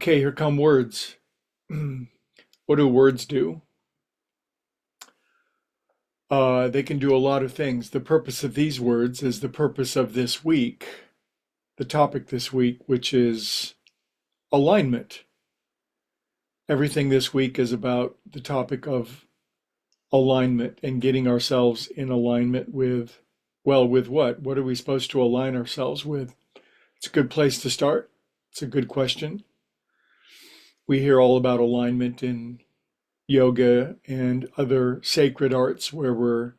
Okay, here come words. What do words do? They can do a lot of things. The purpose of these words is the purpose of this week, the topic this week, which is alignment. Everything this week is about the topic of alignment and getting ourselves in alignment with, well, with what? What are we supposed to align ourselves with? It's a good place to start. It's a good question. We hear all about alignment in yoga and other sacred arts where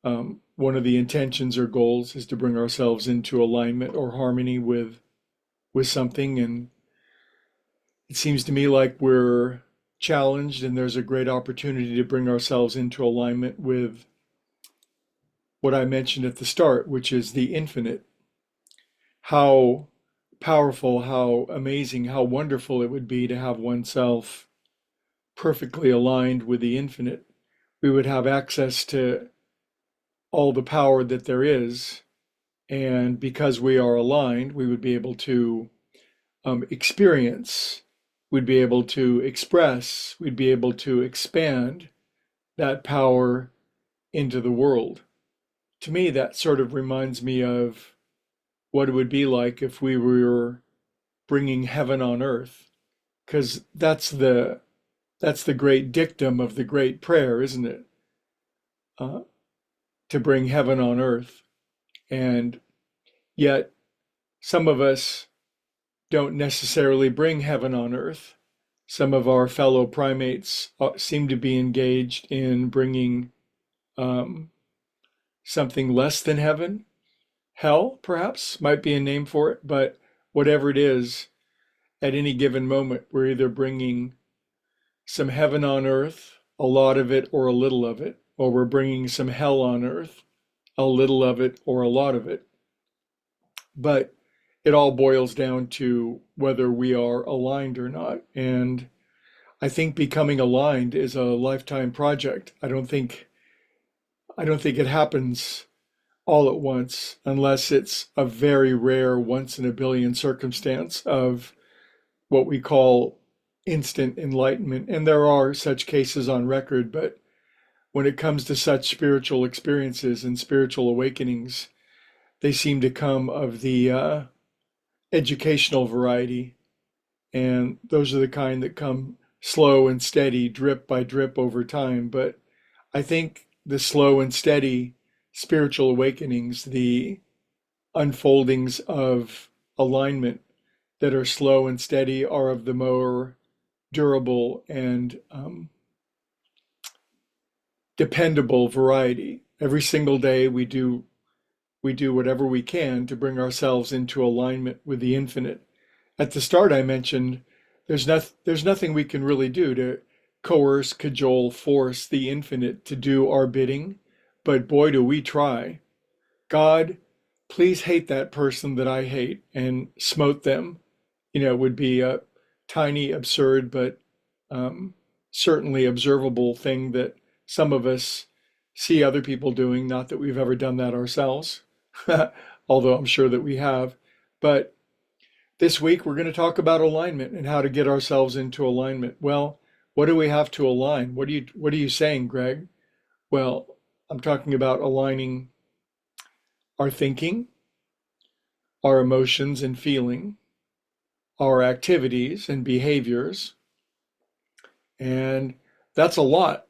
one of the intentions or goals is to bring ourselves into alignment or harmony with something. And it seems to me like we're challenged and there's a great opportunity to bring ourselves into alignment with what I mentioned at the start, which is the infinite. How powerful, how amazing, how wonderful it would be to have oneself perfectly aligned with the infinite. We would have access to all the power that there is. And because we are aligned, we would be able to experience, we'd be able to express, we'd be able to expand that power into the world. To me, that sort of reminds me of what it would be like if we were bringing heaven on earth, because that's the great dictum of the great prayer, isn't it? Uh, to bring heaven on earth. And yet, some of us don't necessarily bring heaven on earth. Some of our fellow primates seem to be engaged in bringing um, something less than heaven. Hell, perhaps, might be a name for it, but whatever it is, at any given moment, we're either bringing some heaven on earth, a lot of it or a little of it, or we're bringing some hell on earth, a little of it or a lot of it. But it all boils down to whether we are aligned or not. And I think becoming aligned is a lifetime project. I don't think it happens all at once unless it's a very rare once in a billion circumstance of what we call instant enlightenment. And there are such cases on record, but when it comes to such spiritual experiences and spiritual awakenings, they seem to come of the educational variety. And those are the kind that come slow and steady, drip by drip over time. But I think the slow and steady spiritual awakenings, the unfoldings of alignment that are slow and steady, are of the more durable and dependable variety. Every single day we do whatever we can to bring ourselves into alignment with the infinite. At the start, I mentioned there's nothing we can really do to coerce, cajole, force the infinite to do our bidding, but boy, do we try. God, please hate that person that I hate and smote them. Would be a tiny, absurd, but um, certainly observable thing that some of us see other people doing. Not that we've ever done that ourselves, although I'm sure that we have. But this week we're going to talk about alignment and how to get ourselves into alignment. Well, what do we have to align? What are you saying, Greg? Well, I'm talking about aligning our thinking, our emotions and feeling, our activities and behaviors, and that's a lot.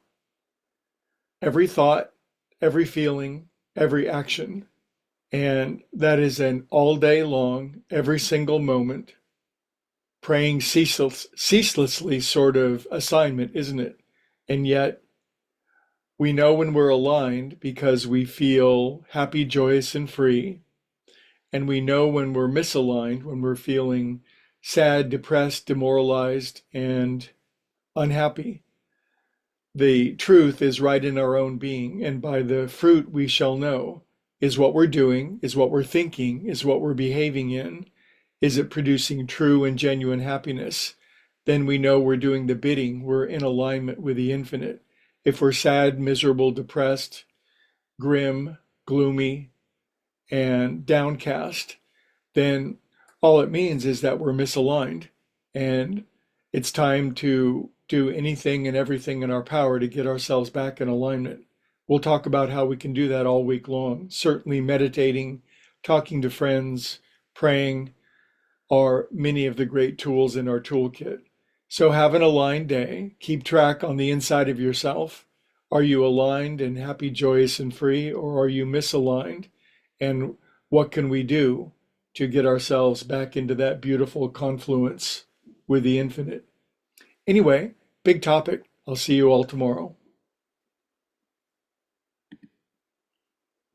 Every thought, every feeling, every action. And that is an all day long, every single moment, praying ceaselessly sort of assignment, isn't it? And yet we know when we're aligned because we feel happy, joyous, and free. And we know when we're misaligned, when we're feeling sad, depressed, demoralized, and unhappy. The truth is right in our own being, and by the fruit we shall know. Is what we're doing, is what we're thinking, is what we're behaving in, is it producing true and genuine happiness? Then we know we're doing the bidding, we're in alignment with the infinite. If we're sad, miserable, depressed, grim, gloomy, and downcast, then all it means is that we're misaligned. And it's time to do anything and everything in our power to get ourselves back in alignment. We'll talk about how we can do that all week long. Certainly, meditating, talking to friends, praying are many of the great tools in our toolkit. So, have an aligned day. Keep track on the inside of yourself. Are you aligned and happy, joyous, and free, or are you misaligned? And what can we do to get ourselves back into that beautiful confluence with the infinite? Anyway, big topic. I'll see you all tomorrow.